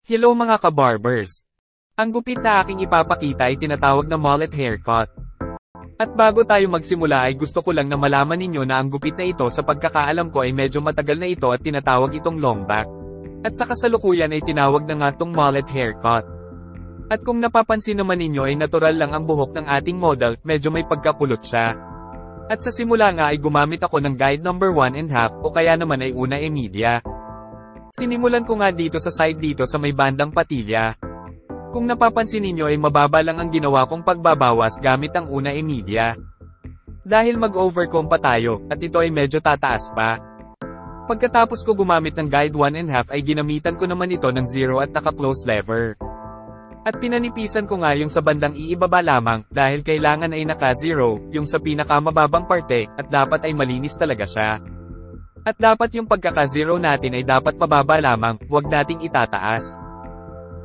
Hello mga ka-barbers! Ang gupit na aking ipapakita ay tinatawag na mullet haircut. At bago tayo magsimula ay gusto ko lang na malaman ninyo na ang gupit na ito sa pagkakaalam ko ay medyo matagal na ito at tinatawag itong long back. At sa kasalukuyan ay tinawag na nga itong mullet haircut. At kung napapansin naman ninyo ay natural lang ang buhok ng ating model, medyo may pagkakulot siya. At sa simula nga ay gumamit ako ng guide number 1.5 o kaya naman ay una media. Sinimulan ko nga dito sa side dito sa may bandang patilya. Kung napapansin ninyo ay mababa lang ang ginawa kong pagbabawas gamit ang una media. Dahil mag-overcomb pa tayo, at ito ay medyo tataas pa. Pagkatapos ko gumamit ng guide 1.5 ay ginamitan ko naman ito ng 0 at naka-close lever. At pinanipisan ko nga yung sa bandang iibaba lamang, dahil kailangan ay naka-0, yung sa pinakamababang parte, at dapat ay malinis talaga siya. At dapat yung pagkaka-0 natin ay dapat pababa lamang, huwag nating itataas.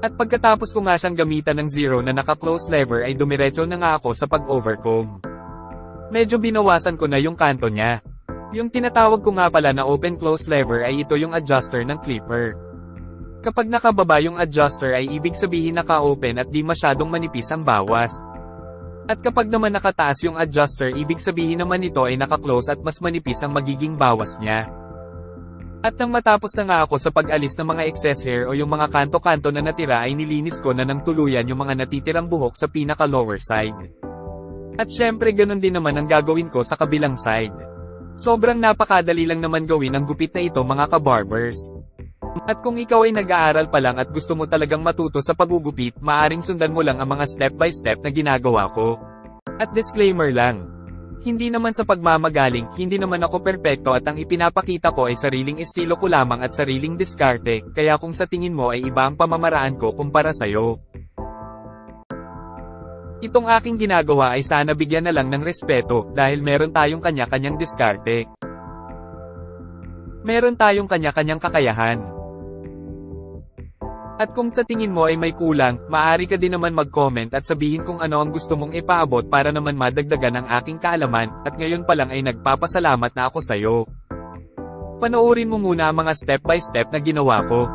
At pagkatapos ko nga siyang gamitan ng 0 na naka-close lever ay dumiretso na nga ako sa pag-overcomb. Medyo binawasan ko na yung kanto niya. Yung tinatawag ko nga pala na open-close lever ay ito yung adjuster ng clipper. Kapag nakababa yung adjuster ay ibig sabihin naka-open at di masyadong manipis ang bawas. At kapag naman nakataas yung adjuster ibig sabihin naman nito ay naka-close at mas manipis ang magiging bawas niya. At nang matapos na nga ako sa pag-alis ng mga excess hair o yung mga kanto-kanto na natira ay nilinis ko na ng tuluyan yung mga natitirang buhok sa pinaka-lower side. At syempre ganun din naman ang gagawin ko sa kabilang side. Sobrang napakadali lang naman gawin ang gupit na ito mga ka-barbers. At kung ikaw ay nag-aaral pa lang at gusto mo talagang matuto sa pagugupit, maaring sundan mo lang ang mga step-by-step na ginagawa ko. At disclaimer lang. Hindi naman sa pagmamagaling, hindi naman ako perpekto at ang ipinapakita ko ay sariling estilo ko lamang at sariling diskarte, kaya kung sa tingin mo ay iba ang pamamaraan ko kumpara sa'yo. Itong aking ginagawa ay sana bigyan na lang ng respeto, dahil meron tayong kanya-kanyang diskarte. Meron tayong kanya-kanyang kakayahan. At kung sa tingin mo ay may kulang, maaari ka din naman mag-comment at sabihin kung ano ang gusto mong ipaabot para naman madagdagan ang aking kaalaman, at ngayon pa lang ay nagpapasalamat na ako sa'yo. Panoorin mo muna ang mga step-by-step na ginawa ko.